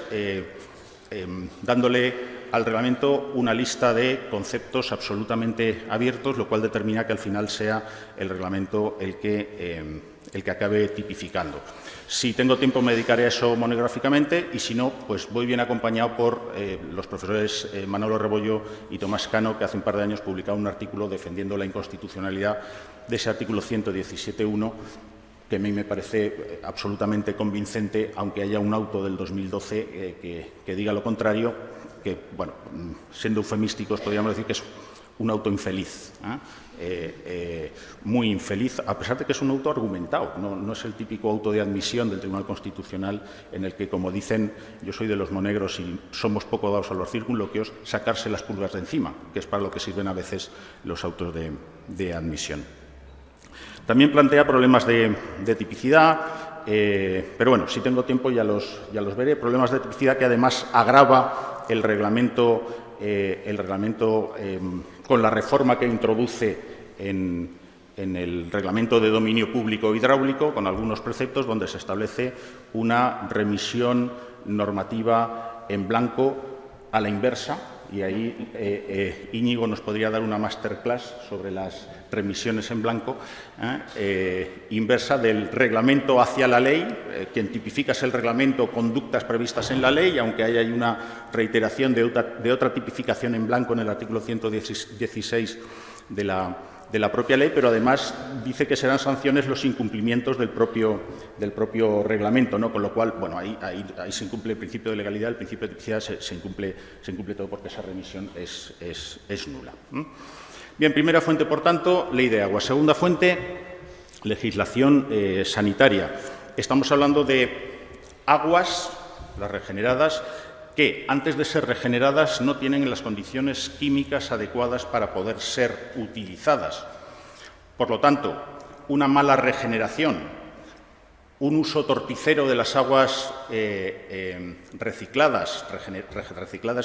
dándole al reglamento una lista de conceptos absolutamente abiertos, lo cual determina que al final sea el reglamento el que acabe tipificando. Si tengo tiempo me dedicaré a eso monográficamente, y si no, pues voy bien acompañado por los profesores Manolo Rebollo y Tomás Cano, que hace un par de años publicaron un artículo defendiendo la inconstitucionalidad de ese artículo 117.1, que a mí me parece absolutamente convincente, aunque haya un auto del 2012 que diga lo contrario, que, bueno, siendo eufemísticos, podríamos decir que es un auto infeliz, muy infeliz, a pesar de que es un auto argumentado, no es el típico auto de admisión del Tribunal Constitucional en el que, como dicen, yo soy de los monegros y somos poco dados a los circunloquios, sacarse las pulgas de encima, que es para lo que sirven a veces los autos de admisión. También plantea problemas de tipicidad, pero bueno, si tengo tiempo ya los veré. Problemas de tipicidad que además agrava el reglamento con la reforma que introduce en el Reglamento de Dominio Público Hidráulico, con algunos preceptos donde se establece una remisión normativa en blanco a la inversa, y ahí Íñigo nos podría dar una masterclass sobre las remisiones en blanco, inversa del reglamento hacia la ley. Quien tipifica es el reglamento, conductas previstas en la ley, aunque ahí hay una reiteración de otra tipificación en blanco en el artículo 116 de la propia ley, pero además dice que serán sanciones los incumplimientos del propio reglamento, ¿no? Con lo cual, bueno, ahí se incumple el principio de legalidad, el principio de tipicidad se incumple todo porque esa remisión es nula. Bien, primera fuente, por tanto, ley de agua. Segunda fuente, legislación sanitaria. Estamos hablando de aguas, las regeneradas, que antes de ser regeneradas no tienen las condiciones químicas adecuadas para poder ser utilizadas. Por lo tanto, una mala regeneración, un uso torticero de las aguas recicladas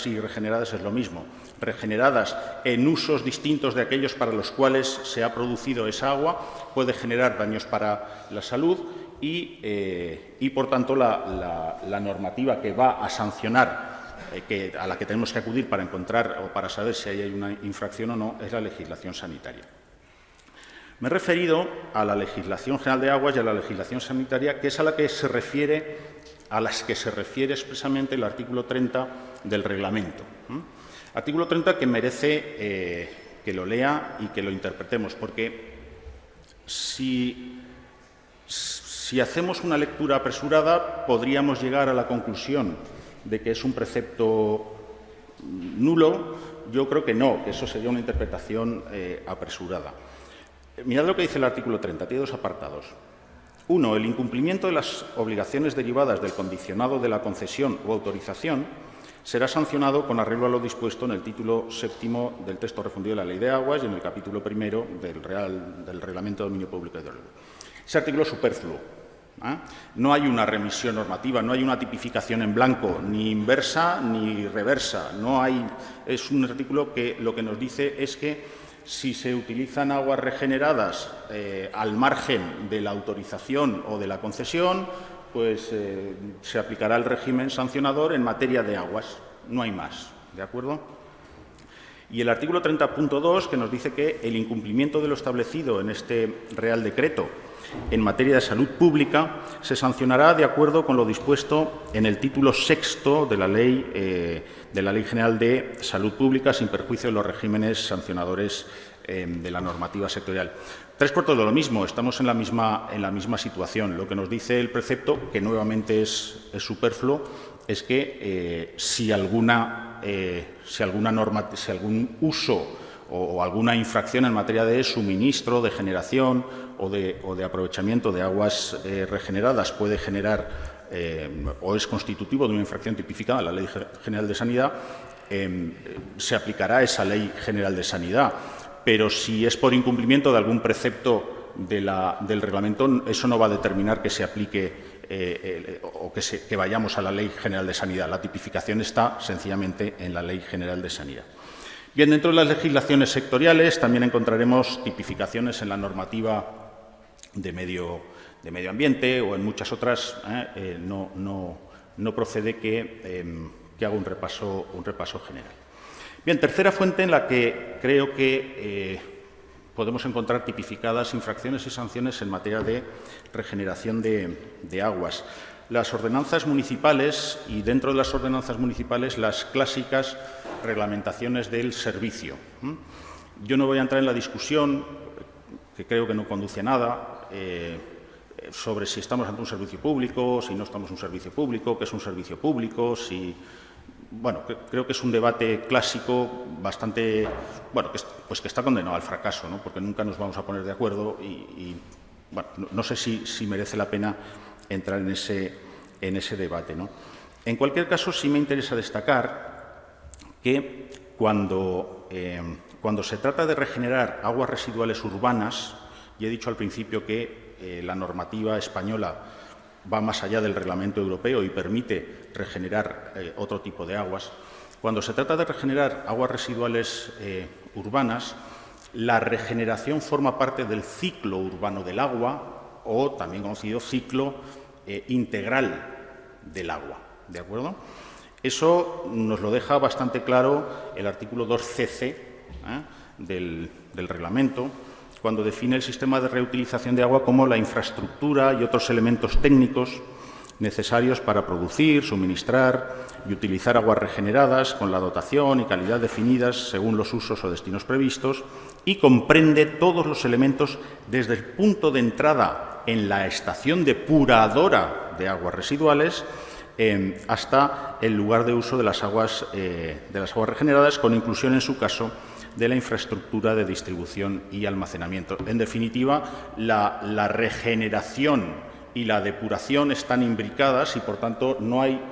y regeneradas es lo mismo, regeneradas en usos distintos de aquellos para los cuales se ha producido esa agua, puede generar daños para la salud y por tanto, la normativa que va a sancionar, a la que tenemos que acudir para encontrar o para saber si hay una infracción o no, es la legislación sanitaria. Me he referido a la legislación general de aguas y a la legislación sanitaria, que es a las que se refiere expresamente el artículo 30 del reglamento. Artículo 30 que merece que lo lea y que lo interpretemos, porque si hacemos una lectura apresurada, podríamos llegar a la conclusión de que es un precepto nulo. Yo creo que no, que eso sería una interpretación apresurada. Mirad lo que dice el artículo 30, tiene dos apartados. 1. El incumplimiento de las obligaciones derivadas del condicionado de la concesión o autorización será sancionado con arreglo a lo dispuesto en el título séptimo del texto refundido de la Ley de Aguas y en el capítulo primero del Reglamento de Dominio Público Hidráulico. Ese artículo es superfluo. No hay una remisión normativa, no hay una tipificación en blanco, ni inversa ni reversa. Es un artículo que lo que nos dice es que si se utilizan aguas regeneradas al margen de la autorización o de la concesión, pues se aplicará el régimen sancionador en materia de aguas. No hay más, ¿de acuerdo? Y el artículo 30.2, que nos dice que el incumplimiento de lo establecido en este Real Decreto en materia de salud pública se sancionará de acuerdo con lo dispuesto en el título sexto de la Ley General de Salud Pública, sin perjuicio de los regímenes sancionadores de la normativa sectorial. 3/4 de lo mismo, estamos en la misma situación. Lo que nos dice el precepto, que nuevamente es superfluo, es que si algún uso o alguna infracción en materia de suministro, de generación o de aprovechamiento de aguas regeneradas puede generar o es constitutivo de una infracción tipificada en la Ley General de Sanidad, se aplicará esa Ley General de Sanidad. Pero si es por incumplimiento de algún precepto del reglamento, eso no va a determinar que se aplique o que vayamos a la Ley General de Sanidad. La tipificación está sencillamente en la Ley General de Sanidad. Bien, dentro de las legislaciones sectoriales también encontraremos tipificaciones en la normativa de medio ambiente o en muchas otras. No procede que haga un repaso general. Bien, tercera fuente en la que creo que podemos encontrar tipificadas infracciones y sanciones en materia de regeneración de aguas. Las ordenanzas municipales y, dentro de las ordenanzas municipales, las clásicas reglamentaciones del servicio. Yo no voy a entrar en la discusión, que creo que no conduce a nada, sobre si estamos ante un servicio público, si no estamos en un servicio público, qué es un servicio público, Bueno, creo que es un debate clásico bastante, bueno, que está condenado al fracaso, ¿no? Porque nunca nos vamos a poner de acuerdo y bueno, no sé si merece la pena entrar en ese debate, ¿no? En cualquier caso, sí me interesa destacar que cuando se trata de regenerar aguas residuales urbanas, y he dicho al principio que la normativa española va más allá del reglamento europeo y permite regenerar otro tipo de aguas. Cuando se trata de regenerar aguas residuales urbanas, la regeneración forma parte del ciclo urbano del agua, o también conocido ciclo integral del agua, ¿de acuerdo? Eso nos lo deja bastante claro el artículo 2cc del reglamento, cuando define el sistema de reutilización de agua como la infraestructura y otros elementos técnicos necesarios para producir, suministrar y utilizar aguas regeneradas con la dotación y calidad definidas según los usos o destinos previstos, y comprende todos los elementos desde el punto de entrada en la estación depuradora de aguas residuales hasta el lugar de uso de las aguas regeneradas, con inclusión, en su caso, de la infraestructura de distribución y almacenamiento. En definitiva, la regeneración y la depuración están imbricadas y, por tanto,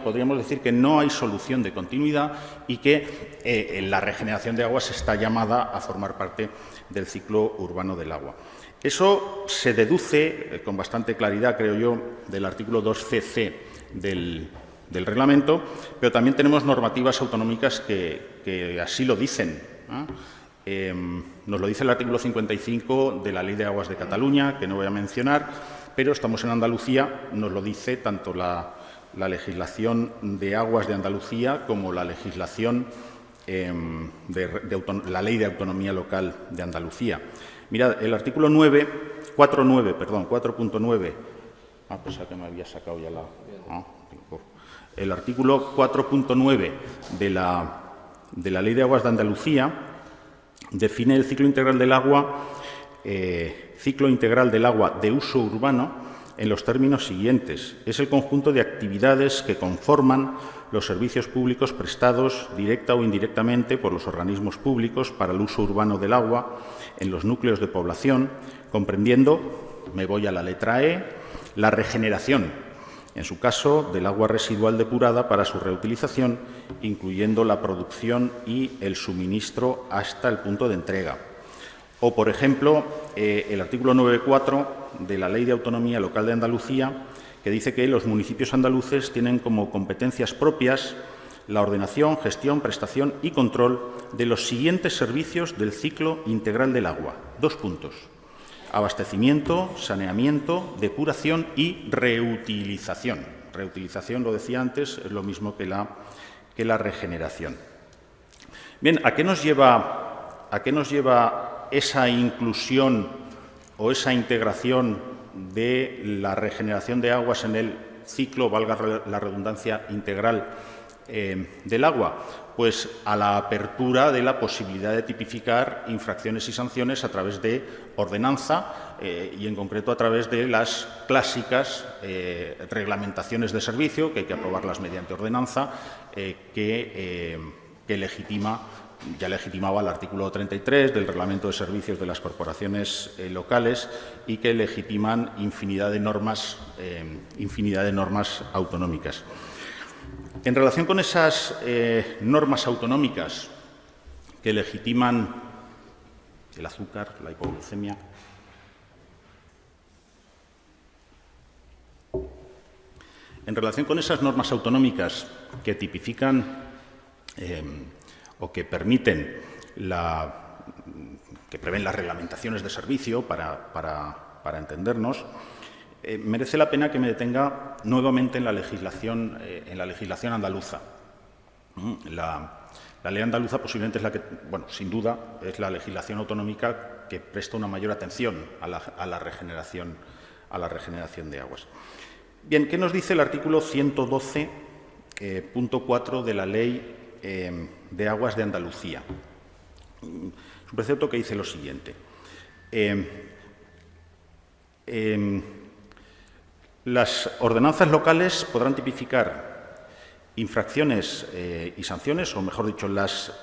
podríamos decir que no hay solución de continuidad y que la regeneración de aguas está llamada a formar parte del ciclo urbano del agua. Eso se deduce con bastante claridad, creo yo, del artículo 2cc del reglamento, pero también tenemos normativas autonómicas que así lo dicen, nos lo dice el artículo 55 de la Ley de Aguas de Cataluña, que no voy a mencionar, pero estamos en Andalucía, nos lo dice tanto la legislación de aguas de Andalucía como la legislación la Ley de Autonomía Local de Andalucía. Mirad, el artículo 4.9, pensaba que me había sacado ya el artículo 4.9 de la Ley de Aguas de Andalucía define el ciclo integral del agua de uso urbano en los términos siguientes. Es el conjunto de actividades que conforman los servicios públicos prestados directa o indirectamente por los organismos públicos para el uso urbano del agua en los núcleos de población, comprendiendo, me voy a la letra E, la regeneración, en su caso, del agua residual depurada para su reutilización, incluyendo la producción y el suministro hasta el punto de entrega. O, por ejemplo, el artículo 9.4 de la Ley de Autonomía Local de Andalucía, que dice que los municipios andaluces tienen como competencias propias la ordenación, gestión, prestación y control de los siguientes servicios del ciclo integral del agua. 2 puntos. Abastecimiento, saneamiento, depuración y reutilización. Reutilización, lo decía antes, es lo mismo que la regeneración. Bien, ¿a qué nos lleva esa inclusión o esa integración de la regeneración de aguas en el ciclo, valga la redundancia, integral del agua? Pues a la apertura de la posibilidad de tipificar infracciones y sanciones a través de ordenanza y, en concreto, a través de las clásicas reglamentaciones de servicio, que hay que aprobarlas mediante ordenanza, que ya legitimaba el artículo 33 del Reglamento de Servicios de las Corporaciones locales y que legitiman infinidad de normas autonómicas. En relación con esas normas autonómicas que legitiman el azúcar, la hipoglucemia, en relación con esas normas autonómicas que tipifican o que permiten que prevén las reglamentaciones de servicio, para entendernos, merece la pena que me detenga nuevamente en la legislación andaluza. La ley andaluza posiblemente es la que, sin duda, es la legislación autonómica que presta una mayor atención a la regeneración de aguas. Bien, ¿qué nos dice el artículo 112.4 de la Ley de Aguas de Andalucía? Es un precepto que dice lo siguiente. Las ordenanzas locales podrán tipificar infracciones y sanciones, o mejor dicho, las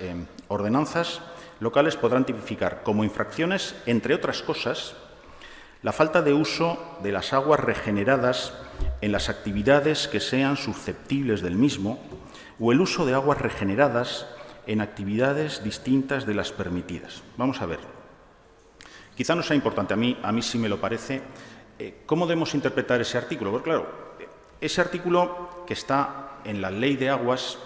ordenanzas locales podrán tipificar como infracciones, entre otras cosas, la falta de uso de las aguas regeneradas en las actividades que sean susceptibles del mismo, o el uso de aguas regeneradas en actividades distintas de las permitidas. Vamos a ver. Quizá no sea importante, a mí sí me lo parece. ¿Cómo debemos interpretar ese artículo? Pues claro, ese artículo que está en la Ley de Aguas,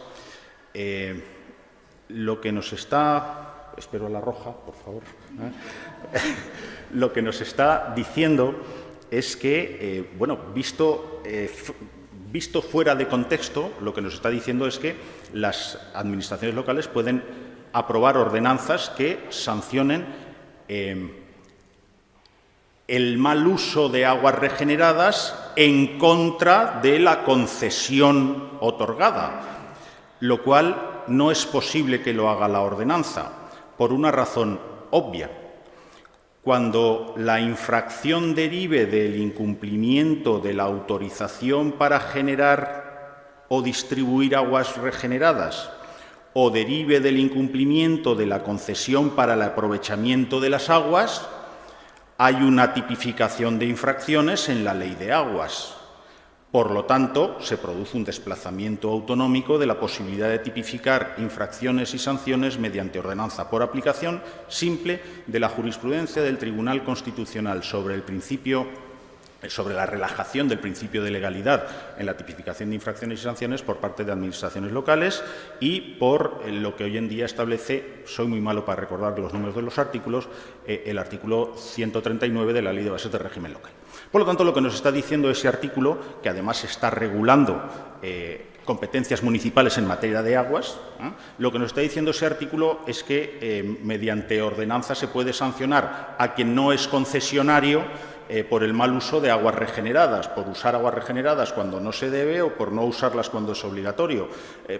lo que nos está... Espero la roja, por favor. Lo que nos está diciendo es que, visto visto fuera de contexto, lo que nos está diciendo es que las administraciones locales pueden aprobar ordenanzas que sancionen el mal uso de aguas regeneradas en contra de la concesión otorgada, lo cual no es posible que lo haga la ordenanza, por una razón obvia. Cuando la infracción derive del incumplimiento de la autorización para generar o distribuir aguas regeneradas o derive del incumplimiento de la concesión para el aprovechamiento de las aguas, hay una tipificación de infracciones en la Ley de Aguas. Por lo tanto, se produce un desplazamiento autonómico de la posibilidad de tipificar infracciones y sanciones mediante ordenanza por aplicación simple de la jurisprudencia del Tribunal Constitucional sobre la relajación del principio de legalidad en la tipificación de infracciones y sanciones por parte de administraciones locales y por lo que hoy en día establece, soy muy malo para recordar los números de los artículos, el artículo 139 de la Ley de Bases de Régimen Local. Por lo tanto, lo que nos está diciendo ese artículo, que además está regulando competencias municipales en materia de aguas, lo que nos está diciendo ese artículo es que mediante ordenanza se puede sancionar a quien no es concesionario por el mal uso de aguas regeneradas, por usar aguas regeneradas cuando no se debe o por no usarlas cuando es obligatorio.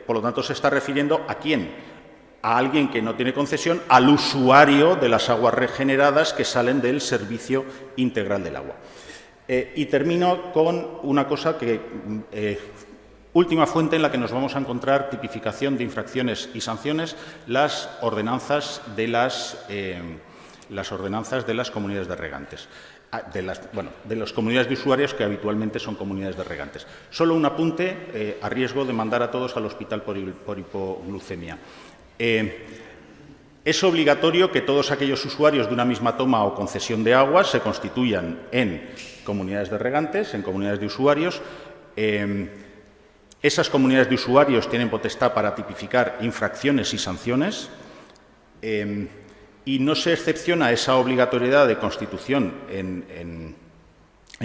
Por lo tanto, se está refiriendo ¿a quién? A alguien que no tiene concesión, al usuario de las aguas regeneradas que salen del servicio integral del agua. Y termino con una cosa que última fuente en la que nos vamos a encontrar tipificación de infracciones y sanciones, las ordenanzas de las comunidades de regantes. De las comunidades de usuarios que habitualmente son comunidades de regantes. Solo un apunte, a riesgo de mandar a todos al hospital por hipoglucemia. Es obligatorio que todos aquellos usuarios de una misma toma o concesión de aguas se constituyan en comunidades de regantes, en comunidades de usuarios. Esas comunidades de usuarios tienen potestad para tipificar infracciones y sanciones. Y no se excepciona esa obligatoriedad de constitución en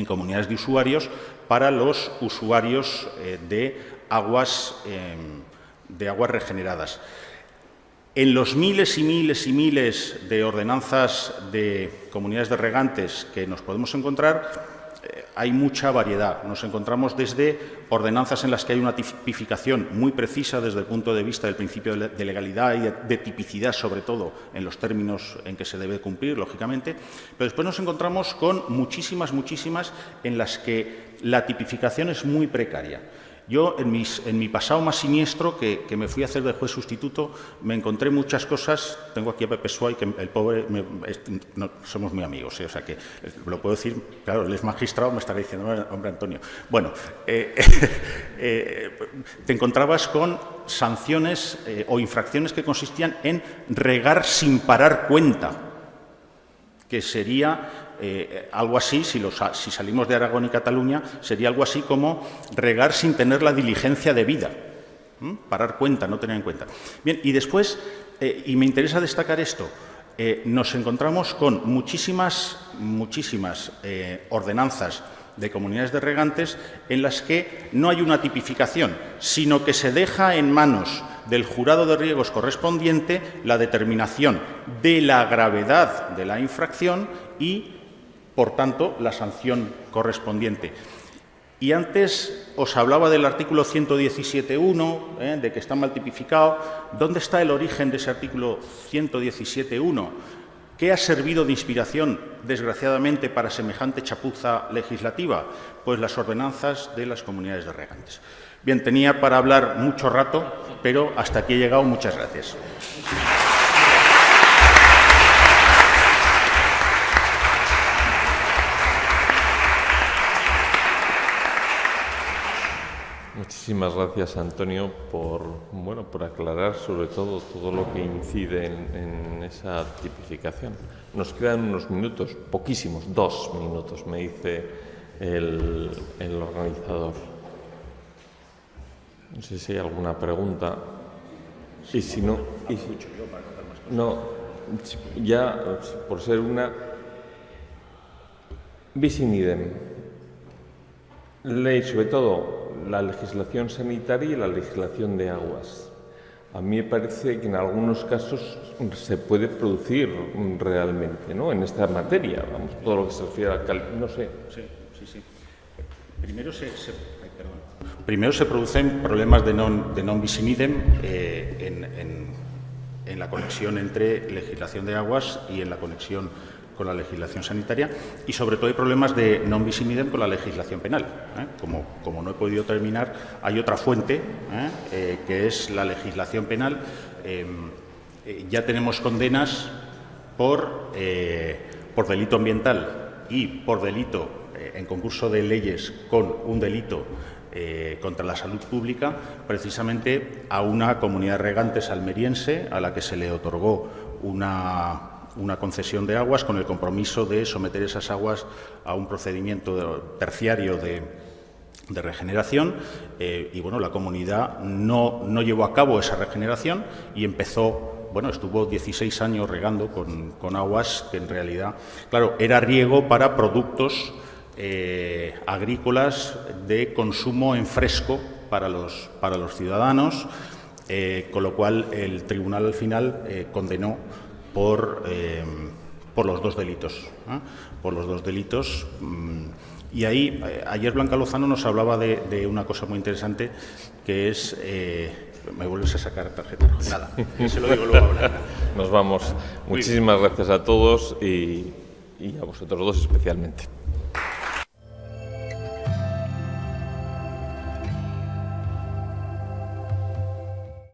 comunidades de usuarios para los usuarios de aguas regeneradas. En los miles y miles y miles de ordenanzas de comunidades de regantes que nos podemos encontrar, hay mucha variedad. Nos encontramos desde ordenanzas en las que hay una tipificación muy precisa desde el punto de vista del principio de legalidad y de tipicidad, sobre todo en los términos en que se debe cumplir, lógicamente, pero después nos encontramos con muchísimas en las que la tipificación es muy precaria. Yo, en mi pasado más siniestro, que me fui a hacer de juez sustituto, me encontré muchas cosas. Tengo aquí a Pepe Suárez, que el pobre, no, somos muy amigos, o sea que lo puedo decir, claro, él es magistrado, me estará diciendo, hombre, Antonio. Bueno, te encontrabas con sanciones o infracciones que consistían en regar sin parar cuenta, que sería algo así, si salimos de Aragón y Cataluña, sería algo así como regar sin tener la diligencia debida. Parar cuenta, no tener en cuenta. Bien, y después, y me interesa destacar esto, nos encontramos con muchísimas ordenanzas de comunidades de regantes en las que no hay una tipificación, sino que se deja en manos del jurado de riegos correspondiente la determinación de la gravedad de la infracción y, por tanto, la sanción correspondiente. Y antes os hablaba del artículo 117.1, de que está mal tipificado. ¿Dónde está el origen de ese artículo 117.1? ¿Qué ha servido de inspiración, desgraciadamente, para semejante chapuza legislativa? Pues las ordenanzas de las comunidades de regantes. Bien, tenía para hablar mucho rato, pero hasta aquí he llegado. Muchas gracias. Muchísimas gracias, Antonio, por aclarar sobre todo lo que incide en esa tipificación. Nos quedan unos minutos, poquísimos, 2 minutos, me dice el organizador. No sé si hay alguna pregunta. Y si no, ya por ser una bis in idem. Ley, sobre todo, la legislación sanitaria y la legislación de aguas. A mí me parece que en algunos casos se puede producir realmente, ¿no?, en esta materia, vamos, todo lo que se refiere al no sé. Sí. Primero se producen problemas de non bis in idem en la conexión entre legislación de aguas y en la conexión con la legislación sanitaria, y sobre todo hay problemas de non bis in idem con la legislación penal. Como no he podido terminar, hay otra fuente, que es la legislación penal. Ya tenemos condenas por delito ambiental y por delito en concurso de leyes con un delito contra la salud pública, precisamente a una comunidad de regantes almeriense a la que se le otorgó una concesión de aguas con el compromiso de someter esas aguas a un procedimiento terciario de regeneración, y bueno, la comunidad no llevó a cabo esa regeneración y estuvo 16 años regando con aguas que en realidad, claro, era riego para productos agrícolas de consumo en fresco para los ciudadanos, con lo cual el tribunal al final condenó por los dos delitos. Por los dos delitos. Y ahí, ayer Blanca Lozano nos hablaba de una cosa muy interesante, que es... ¿Me vuelves a sacar tarjeta? Nada, se lo digo luego a Blanca. Nos vamos. Muchísimas gracias a todos y a vosotros dos especialmente.